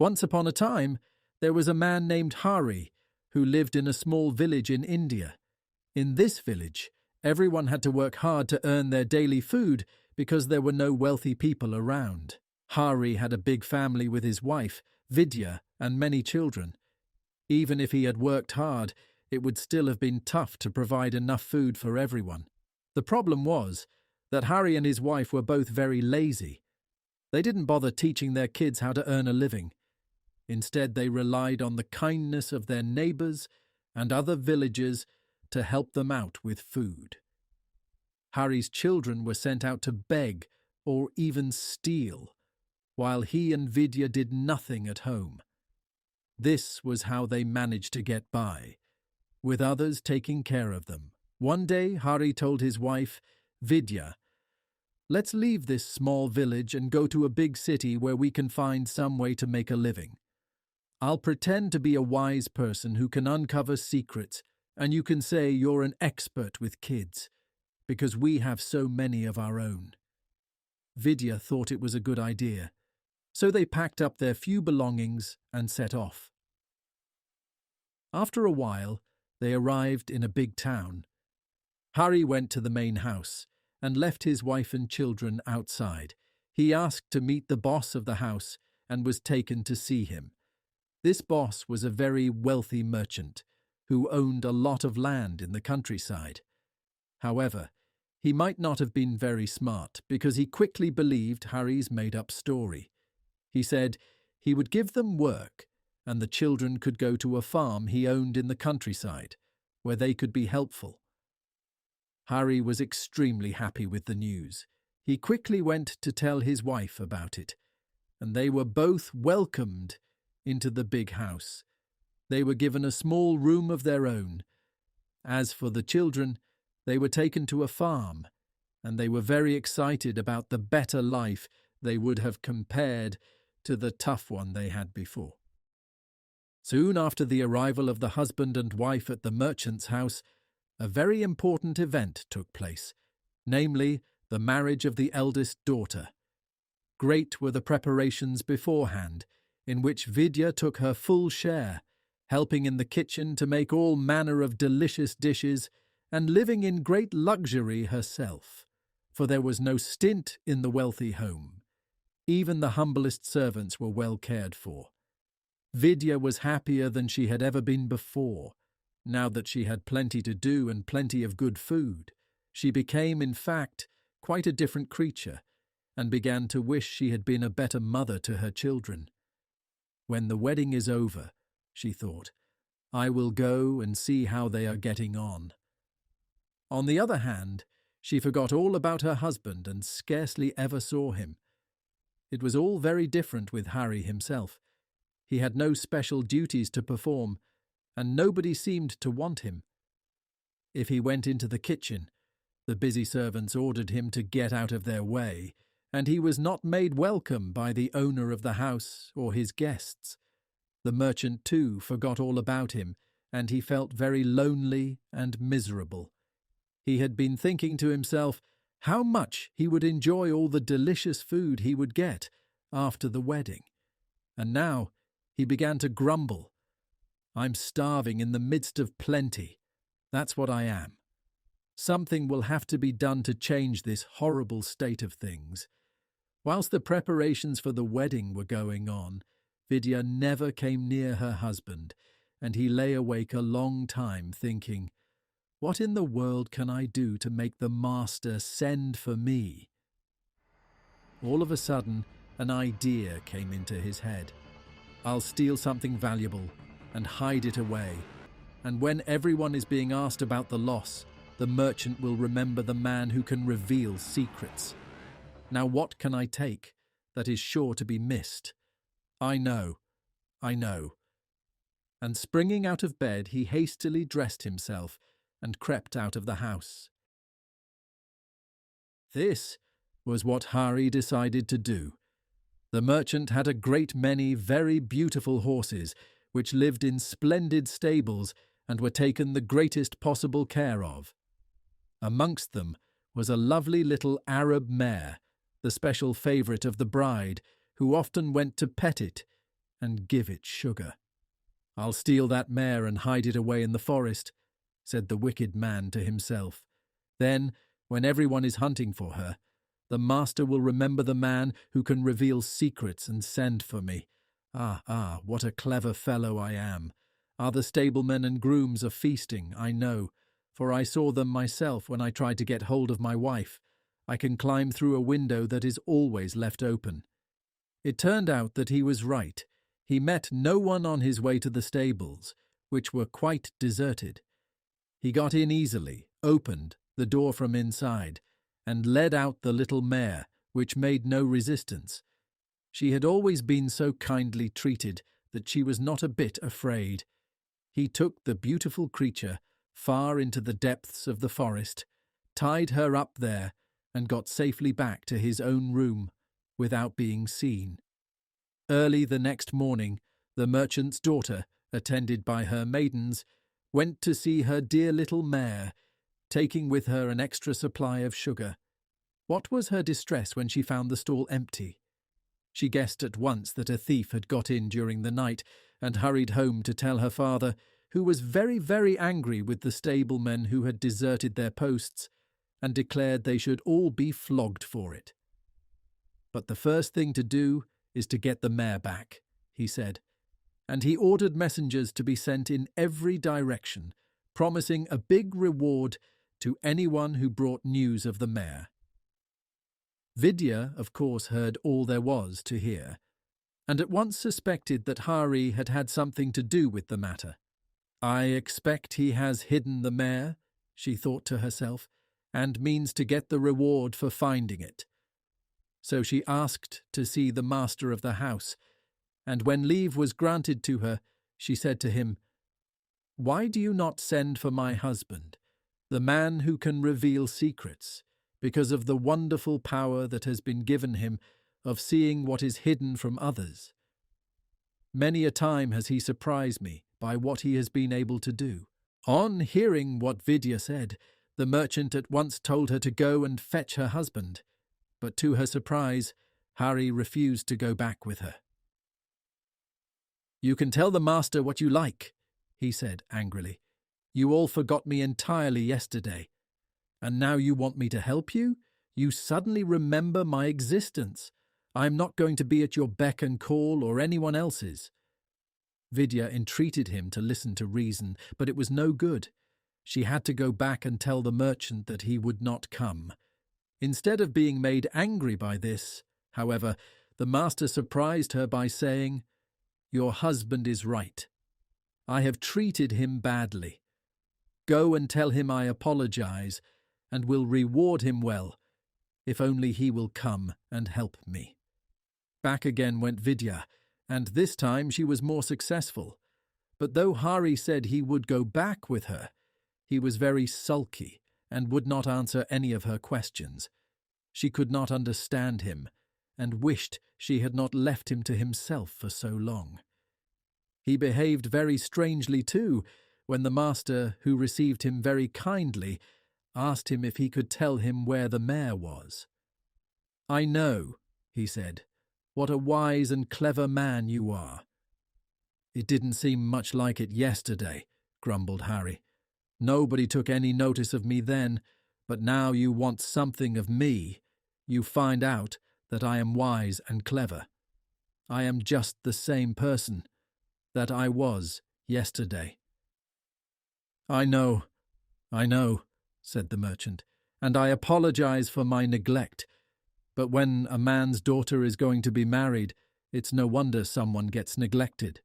Once upon a time, there was a man named Hari who lived in a small village in India. In this village, everyone had to work hard to earn their daily food because there were no wealthy people around. Hari had a big family with his wife, Vidya, and many children. Even if he had worked hard, it would still have been tough to provide enough food for everyone. The problem was that Hari and his wife were both very lazy. They didn't bother teaching their kids how to earn a living. Instead, they relied on the kindness of their neighbors and other villagers to help them out with food. Hari's children were sent out to beg or even steal, while he and Vidya did nothing at home. This was how they managed to get by, with others taking care of them. One day, Hari told his wife, Vidya, "Let's leave this small village and go to a big city where we can find some way to make a living. I'll pretend to be a wise person who can uncover secrets, and you can say you're an expert with kids, because we have so many of our own." Vidya thought it was a good idea, so they packed up their few belongings and set off. After a while, they arrived in a big town. Hari went to the main house and left his wife and children outside. He asked to meet the boss of the house and was taken to see him. This boss was a very wealthy merchant who owned a lot of land in the countryside. However, he might not have been very smart because he quickly believed Hari's made-up story. He said he would give them work and the children could go to a farm he owned in the countryside where they could be helpful. Hari was extremely happy with the news. He quickly went to tell his wife about it, and they were both welcomed into the big house. They were given a small room of their own. As for the children, they were taken to a farm, and they were very excited about the better life they would have compared to the tough one they had before. Soon after the arrival of the husband and wife at the merchant's house, a very important event took place, namely the marriage of the eldest daughter. Great were the preparations beforehand, in which Vidya took her full share, helping in the kitchen to make all manner of delicious dishes and living in great luxury herself, for there was no stint in the wealthy home. Even the humblest servants were well cared for. Vidya was happier than she had ever been before. Now that she had plenty to do and plenty of good food, she became, in fact, quite a different creature, and began to wish she had been a better mother to her children. When the wedding is over, she thought, I will go and see how they are getting on. On the other hand, she forgot all about her husband and scarcely ever saw him. It was all very different with Hari himself. He had no special duties to perform, and nobody seemed to want him. If he went into the kitchen, the busy servants ordered him to get out of their way, and he was not made welcome by the owner of the house or his guests. The merchant, too, forgot all about him, and he felt very lonely and miserable. He had been thinking to himself how much he would enjoy all the delicious food he would get after the wedding. And now he began to grumble. I'm starving in the midst of plenty. That's what I am. Something will have to be done to change this horrible state of things. Whilst the preparations for the wedding were going on, Vidya never came near her husband, and he lay awake a long time thinking, what in the world can I do to make the master send for me? All of a sudden, an idea came into his head. I'll steal something valuable and hide it away, and when everyone is being asked about the loss, the merchant will remember the man who can reveal secrets. Now what can I take that is sure to be missed? I know. And springing out of bed, he hastily dressed himself and crept out of the house. This was what Hari decided to do. The merchant had a great many very beautiful horses, which lived in splendid stables and were taken the greatest possible care of. Amongst them was a lovely little Arab mare, the special favourite of the bride, who often went to pet it, and give it sugar. I'll steal that mare and hide it away in the forest, said the wicked man to himself. Then, when everyone is hunting for her, the master will remember the man who can reveal secrets and send for me. Ah, what a clever fellow I am. Other stablemen and grooms are feasting, I know, for I saw them myself when I tried to get hold of my wife. I can climb through a window that is always left open. It turned out that he was right. He met no one on his way to the stables, which were quite deserted. He got in easily, opened the door from inside, and led out the little mare, which made no resistance. She had always been so kindly treated that she was not a bit afraid. He took the beautiful creature far into the depths of the forest, tied her up there, and got safely back to his own room without being seen. Early the next morning, the merchant's daughter, attended by her maidens, went to see her dear little mare, taking with her an extra supply of sugar. What was her distress when she found the stall empty? She guessed at once that a thief had got in during the night, and hurried home to tell her father, who was very, very angry with the stablemen who had deserted their posts, and declared they should all be flogged for it. But the first thing to do is to get the mare back, he said, and he ordered messengers to be sent in every direction, promising a big reward to anyone who brought news of the mare. Vidya, of course, heard all there was to hear, and at once suspected that Hari had had something to do with the matter. I expect he has hidden the mare, she thought to herself, and means to get the reward for finding it. So she asked to see the master of the house, and when leave was granted to her, she said to him, "Why do you not send for my husband, the man who can reveal secrets, because of the wonderful power that has been given him of seeing what is hidden from others? Many a time has he surprised me by what he has been able to do." On hearing what Vidya said, the merchant at once told her to go and fetch her husband, but to her surprise, Hari refused to go back with her. "You can tell the master what you like," he said angrily. "You all forgot me entirely yesterday, and now you want me to help you? You suddenly remember my existence. I am not going to be at your beck and call or anyone else's." Vidya entreated him to listen to reason, but it was no good. She had to go back and tell the merchant that he would not come. Instead of being made angry by this, however, the master surprised her by saying, "Your husband is right. I have treated him badly. Go and tell him I apologize, and will reward him well, if only he will come and help me." Back again went Vidya, and this time she was more successful. But though Hari said he would go back with her, he was very sulky and would not answer any of her questions. She could not understand him, and wished she had not left him to himself for so long. He behaved very strangely too, when the master, who received him very kindly, asked him if he could tell him where the mare was. "I know," he said, "what a wise and clever man you are." "It didn't seem much like it yesterday," grumbled Hari. "Nobody took any notice of me then, but now you want something of me. You find out that I am wise and clever. I am just the same person that I was yesterday." I know," said the merchant, "and I apologize for my neglect. But when a man's daughter is going to be married, it's no wonder someone gets neglected."